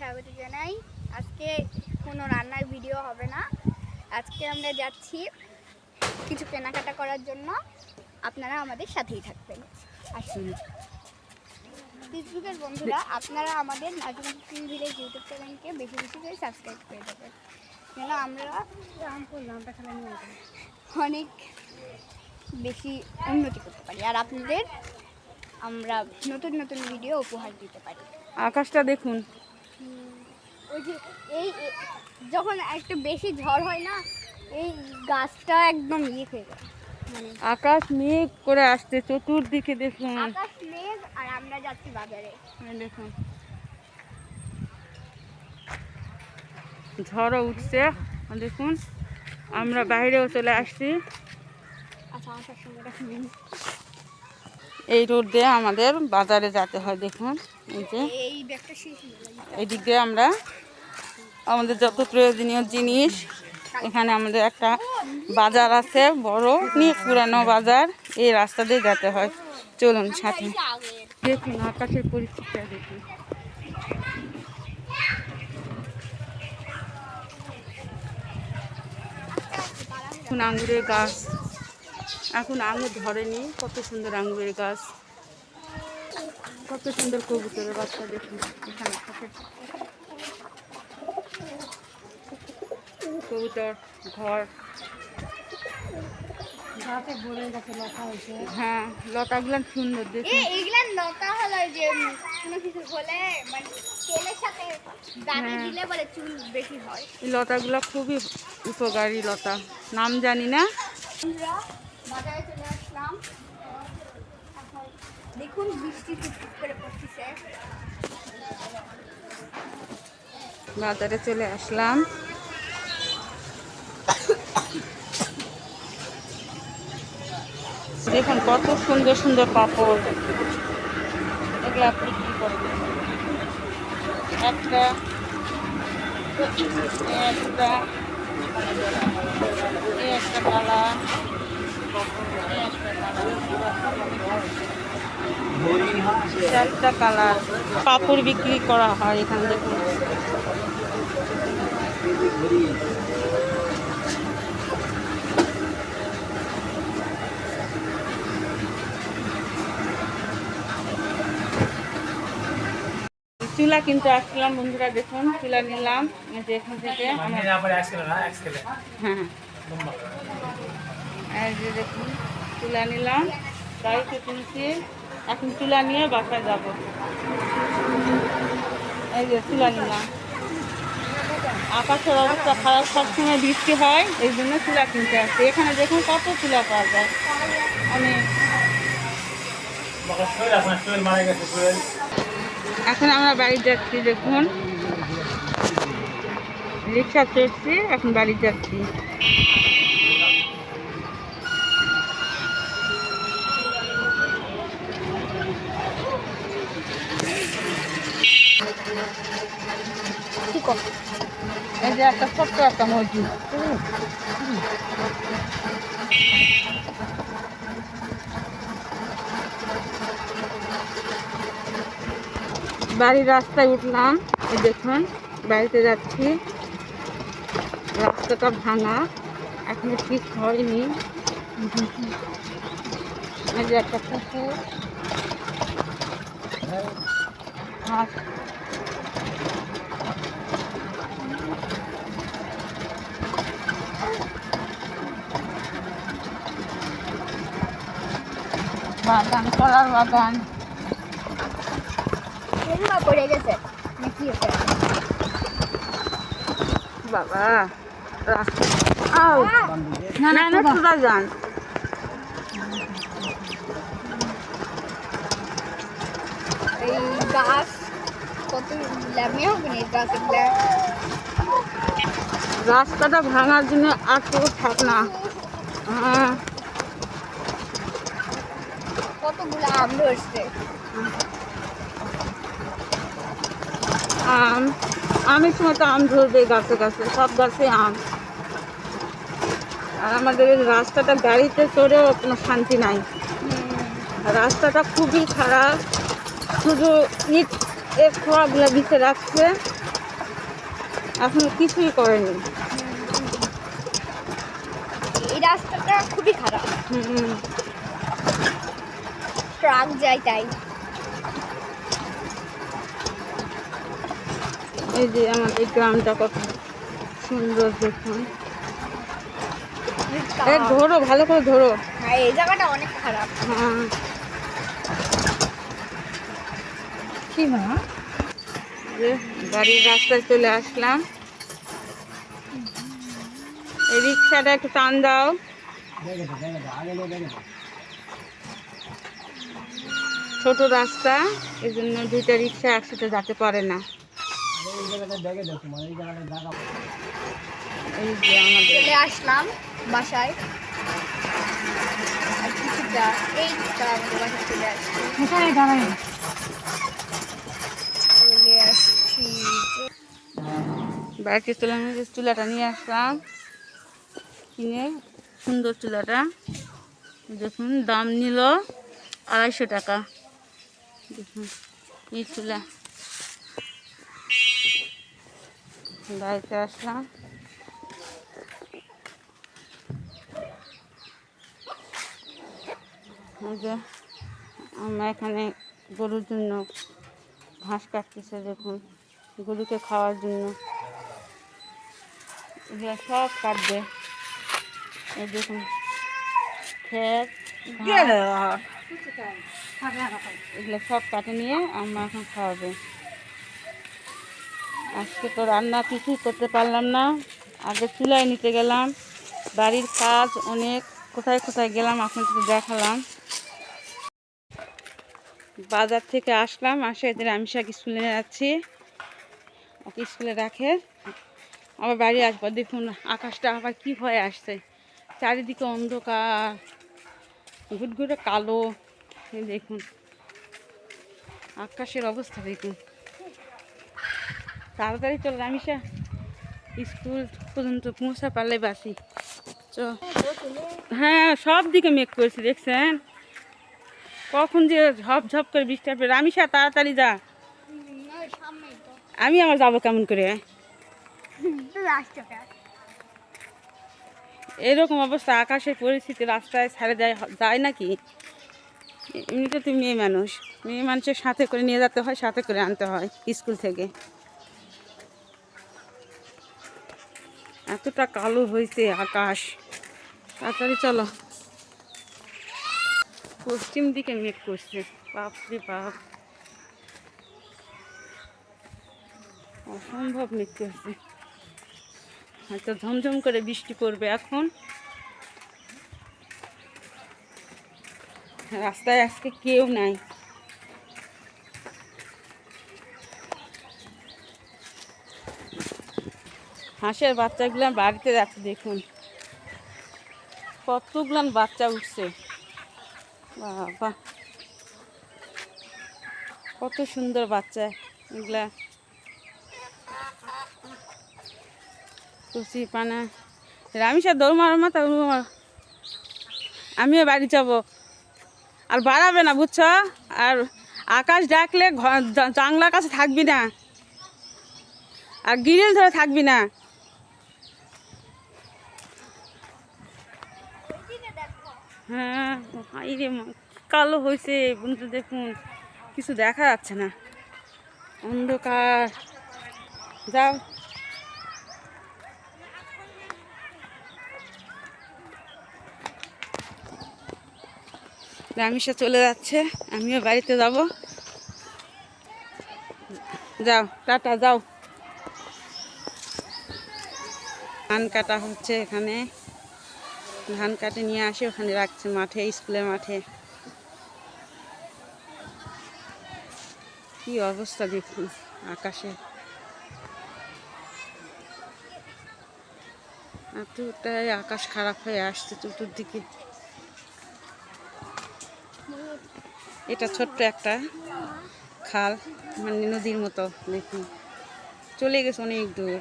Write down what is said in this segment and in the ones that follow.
স্বাগত জানাই। আজকে কোনো রান্নার ভিডিও হবে না। আজকে আমরা যাচ্ছি কিছু কেনাকাটা করার জন্য। আপনারা আমাদের সাথেই থাকবেন। আসুন ফেসবুকের বন্ধুরা, আপনারা আমাদের নাজমা কুকিং ভিলেজ ইউটিউব চ্যানেলকে বেশি বেশি করে সাবস্ক্রাইব করে দেবেন, যেন আমরা অনেক বেশি উন্নতি করতে পারি আর আপনাদের আমরা নতুন নতুন ভিডিও উপহার দিতে পারি। আকাশটা দেখুন, ওই যে এই যখন একটু বেশি ঝড় হয় না, এই গাছটা একদম ইয়ে হয়ে যায়, মানে আকাশ মেঘ করে আসছে চতুর্দিকে। দেখুন আকাশ মেঘ আর আমরা যাচ্ছি বাজারে। দেখুন ঝড়ও উঠছে। দেখুন আমরা বাইরেও চলে আসছি। আচ্ছা, আসার সময় রাখবেন। এই রোড দিয়ে আমাদের বাজারে যেতে হয়। দেখুন এই যে এই ব্যাগটা শেষ হয়ে গেল। এই দিক দিয়ে আমরা আমাদের যত প্রয়োজনীয় জিনিস, এখানে আমাদের একটা বাজার আছে বড়, অনেক পুরানো বাজার। এই রাস্তা দিয়ে যেতে হয়। চলুন সাথে। দেখুন আকাশের পরিস্থিতিটা দেখুন। এখন আঙ্গুরের গাছ, এখন আঙ্গুর ধরেনি। কত সুন্দর আঙ্গুরের গাছ, কত সুন্দর কবুতরের বাচ্চা। দেখুন এখানে কবুতর ঘর। হ্যাঁ, লতাগুলো সুন্দর। দেখুন এইগুলা লতা হলো যে কোনো কিছু হলে মানে তেলের সাথে গায়ে দিলে বলে চুল বেশি হয়। এই লতাগুলো খুবই উপকারী লতা, নাম জানি না। আমরা বাজারে চলে আসলাম। এখন দেখুন বৃষ্টি টুকটুক করে পড়তেছে। বাজারে চলে আসলাম। দেখুন কত সুন্দর সুন্দর পাপড়, এগুলো আপনি কি করবেন? একটা একটা একটা কালা, চারটা কালার পাপড় বিক্রি করা হয় এখানে। দেখুন চুলা কিন্তু আসলাম বন্ধুরা। দেখুন চুলা নিলাম এখান থেকে। হ্যাঁ এই যে দেখুন চুলা নিলাম, গাড়িতে তুলছি। এখন চুলা নিয়ে বাসায় যাব। এই যে চুলা নিলাম। আকাশের অবস্থা খারাপ, সবসময় বৃষ্টি হয়, এই জন্য চুলা কিনতে আসছে। এখানে দেখুন কত চুলা পাওয়া যায় অনেক। এখন আমরা বাড়ি যাচ্ছি। দেখুন রিক্সা চড়ছি, এখন বাড়ি যাচ্ছি। এই যে একটা ছোট্ট একটা মসজিদ। বাড়ির রাস্তায় উঠলাম। এই দেখুন বাড়িতে যাচ্ছি। রাস্তাটা ভাঙা, এখনো ঠিক হয়নি। এই যে একটা পুকুর, বাগান, কলার বাগান। পড়ে গেছে নাকি বাবা না না না সোজা যান। এই গাছ কত ল্যামে হবে না গাছ। রাস্তাটা ভাঙার জন্য আর কেউ থাক না। কতগুলো আম ধরছে। আম, আমের সময় তো আম ধরবে গাছে গাছে, সব গাছে আম। আর আমাদের এই রাস্তাটা গাড়িতে চড়েও কোনো শান্তি নাই। রাস্তাটা খুবই খারাপ, শুধু ইট খোয়াগুলো দিতে রাখছে। এখনো কিছুই করেনি। এই রাস্তাটা খুবই খারাপ, হুম, ট্রাক যায় তাই। এই যে আমাদের গ্রামটা কত সুন্দর দেখুন। ধরো, ভালো করে ধরো। হ্যাঁ, এই জায়গাটা অনেক খারাপ। হ্যাঁ, কি মা? যে বাড়ির রাস্তায় চলে আসলাম। এই রিক্সাটা একটু টান দাও। ছোট রাস্তা, এই জন্য দুইটা রিক্সা একসাথে যেতে পারে না। এই যে আমাদের চলে আসলাম বাসায়। আর কিছুটা এই আমাদের বাসায় চলে আসছি। চলে আসছি। বাইকে চলে আমি যে চুলাটা নিয়ে আসলাম কিনে, সুন্দর চুলাটা। দেখুন দাম নিল 250 টাকা। দেখুন এই চুলা। বাড়িতে আসলাম, এই যে আমরা এখানে গরুর জন্য ঘাস কাটতেছে। দেখুন গরুকে খাওয়ার জন্য এগুলো সব কাটবে। এই দেখুন ক্ষেত এগুলো সব কাটে নিয়ে আমরা এখন খাওয়াবে। আজকে তো রান্না কিছুই করতে পারলাম না। আগে চুলায় নিতে গেলাম, বাড়ির কাজ অনেক, কোথায় কোথায় গেলাম আপনাদের দেখালাম। বাজার থেকে আসলাম, আসে এদের আমি শাক স্কুলে নিয়ে যাচ্ছি, ওকে স্কুলে রাখে আবার বাড়ি আসবো। দেখুন আকাশটা আবার কি হয়ে আসছে, চারিদিকে অন্ধকার, ঘুটঘুটে কালো। এই দেখুন আকাশের অবস্থা দেখুন। তাড়াতাড়ি চল রামিসা, স্কুল পর্যন্ত পৌঁছা পারলে বাসি। চ হ্যাঁ, সব দিকে মেঘ করেছি দেখছেন, কখন যে ঝপ ঝপ করে বৃষ্টি আসবে। রামিসা তাড়াতাড়ি যা, আমি আমার যাবো কেমন করে। এরকম অবস্থা আকাশের পরিস্থিতি, রাস্তায় ছেড়ে যায় নাকি? এমনিতে তুমি মেয়ে মানুষ, মেয়ে মানুষের সাথে করে নিয়ে যেতে হয়, সাথে করে আনতে হয় স্কুল থেকে। এতটা কালো হয়েছে আকাশ। তাড়াতাড়ি চলো। পশ্চিম দিকে মেঘ করছে, বাপরে বাপ, অসম্ভব মেঘ করছে। হয়তো ঝমঝম করে বৃষ্টি পড়বে এখন। রাস্তায় আজকে কেউ নাই। হাঁসের বাচ্চাগুলো বাড়িতে যাচ্ছে, দেখুন কতগুলান বাচ্চা উঠছে, বাবা কত সুন্দর বাচ্চা এগুলা। কচি পানা রামিসা দৌড় মারো, মাথা আমিও বাড়ি যাবো। আর বাড়াবে না বুঝছো, আর আকাশ ডাকলে জানলার কাছে থাকবি না, আর গ্রিল ধরে থাকবি না। হ্যাঁ, রে কালো হয়েছে বন্ধু, দেখুন কিছু দেখা যাচ্ছে না, অন্ধকার। যাও রামিসা চলে যাচ্ছে, আমিও বাড়িতে যাব। যাও টাটা, যাও। ধান কাটা হচ্ছে এখানে, ধান কাটে নিয়ে আসে ওখানে রাখছে মাঠে, স্কুলের মাঠে। কি অবস্থা দেখুন আকাশে, এতটাই আকাশ খারাপ হয়ে আসছে চতুর্দিকে। এটা ছোট্ট একটা খাল, মানে নদীর মতো, দেখুন চলে গেছে অনেক দূর।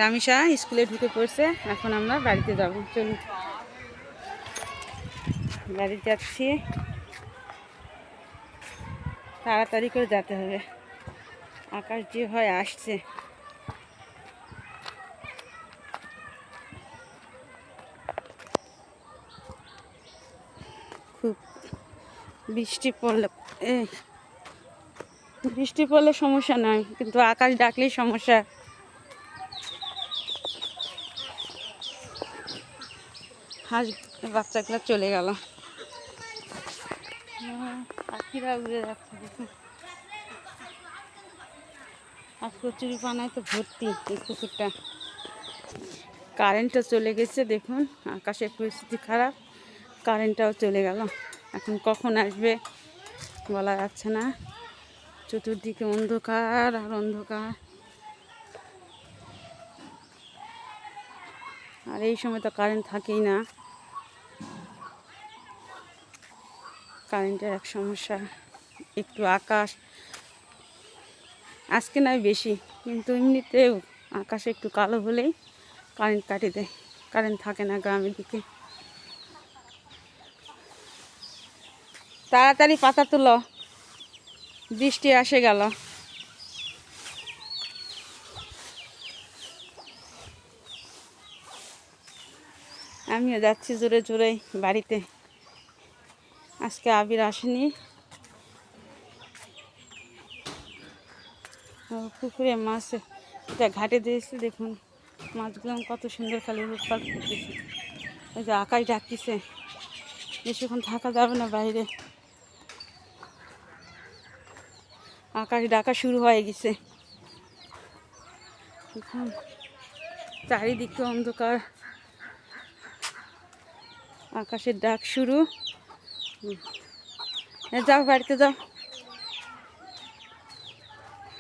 রামিসা স্কুলে ঢুকে পড়ছে, এখন আমরা বাড়িতে যাব। চলুন বাড়ি যাচ্ছি, তাড়াতাড়ি করে যেতে হবে, আকাশ যে হয় আসছে। বৃষ্টি পড়লে বৃষ্টি পড়লে সমস্যা নয়, কিন্তু আকাশ ডাকলেই সমস্যা। হাঁস বাচ্চাগুলো চলে গেল, পাখিরা উড়ে যাচ্ছে দেখুন। আর কচুরি পানায় তো ভর্তি এই পুকুরটা। কারেন্টও চলে গেছে দেখুন, আকাশের পরিস্থিতি খারাপ, কারেন্টটাও চলে গেল। এখন কখন আসবে বলা যাচ্ছে না, চতুর্দিকে অন্ধকার আর অন্ধকার। আর এই সময় তো কারেন্ট থাকেই না, কারেন্টের এক সমস্যা। একটু আকাশ আজকে নয় বেশি, কিন্তু এমনিতেও আকাশে একটু কালো হলেই কারেন্ট কাটিয়ে দেয়, কারেন্ট থাকে না গ্রামের দিকে। তাড়াতাড়ি পাতা তুলো, বৃষ্টি আসে গেল। আমিও যাচ্ছি জোরে জোরে বাড়িতে। আজকে আবির আসেনি। পুকুরে মাছ এটা ঘাটে দিয়েছে দেখুন, মাছগুলো কত সুন্দর খালি উৎপাদ করতেছে। ওই যে আকাশ ডাকতেছে, বেশিক্ষণ থাকা যাবে না বাইরে, আকাশ ডাকা শুরু হয়ে গেছে। দেখুন চারিদিকে অন্ধকার, আকাশের ডাক শুরু। যাও বাড়িতে যাও।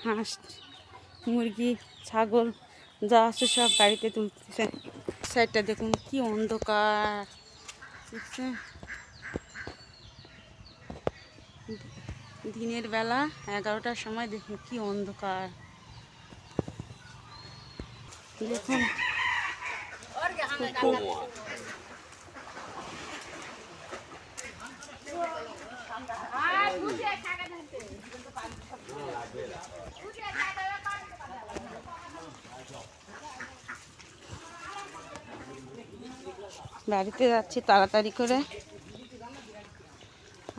হাঁস মুরগি ছাগল যা আছে সব বাড়িতে তুলতেছে। সাইডটা দেখুন কি অন্ধকার, বুঝছে? দিনের বেলা 11টার সময় দেখুন কি অন্ধকার। দেখুন বাড়িতে যাচ্ছি তাড়াতাড়ি করে,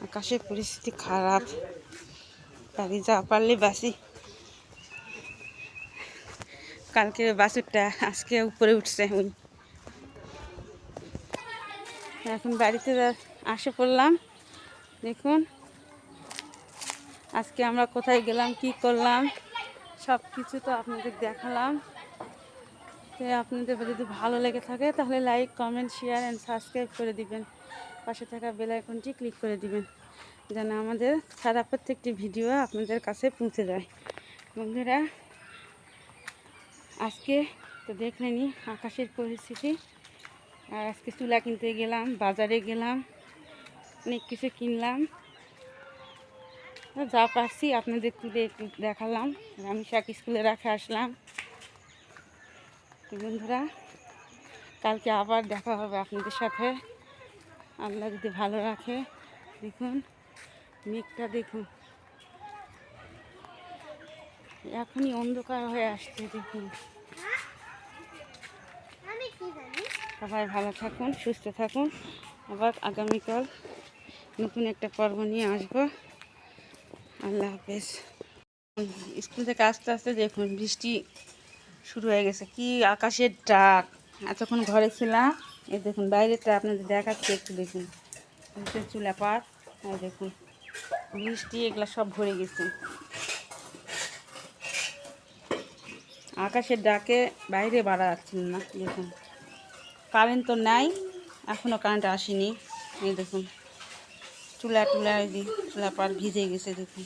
আকাশের পরিস্থিতি খারাপ, বাড়ি যা পারলে বাসি। কালকে বাছুরটা আজকে উপরে উঠছে, এখন বাড়িতে আসে পড়লাম। দেখুন আজকে আমরা কোথায় গেলাম, কি করলাম, সব কিছু তো আপনাদের দেখালাম। তো আপনাদের যদি ভালো লেগে থাকে তাহলে like comment share and subscribe করে দিবেন, পাশে থাকা বেল আইকনটি ক্লিক করে দিবেন, যেন আমাদের ছাড়া প্রত্যেকটি ভিডিও আপনাদের কাছে পৌঁছে যায়। বন্ধুরা আজকে তো দেখলেনই আকাশের পরিস্থিতি। আর আজকে চুলা কিনতে গেলাম, বাজারে গেলাম, অনেক কিছু কিনলাম, যা পারছি আপনাদের তুলে একটু দেখালাম। আমি শাক স্কুলে রাখে আসলাম। তো বন্ধুরা কালকে আবার দেখা হবে আপনাদের সাথে, আল্লাহ যদি ভালো রাখে। দেখুন মেঘটা দেখুন, এখনই অন্ধকার হয়ে আসছে দেখুন। সবাই ভালো থাকুন, সুস্থ থাকুন। আবার আগামীকাল নতুন একটা পর্ব নিয়ে আসবো। আল্লাহ হাফেজ। স্কুল থেকে আস্তে আস্তে দেখুন বৃষ্টি শুরু হয়ে গেছে, কি আকাশের ডাক। এতক্ষণ ঘরে ছিলাম, এই দেখুন বাইরেটা আপনাদের দেখাচ্ছি একটু দেখুন, চুলা পাট, আর দেখুন বৃষ্টি এগুলা সব ভরে গেছে। আকাশের ডাকে বাইরে বাড়া যাচ্ছিল না। দেখুন কারেন্ট তো নাই, এখনও কারেন্ট আসেনি। এই দেখুন চুলা টুলা, এই যে চুলা পাট ভিজে গেছে দেখুন।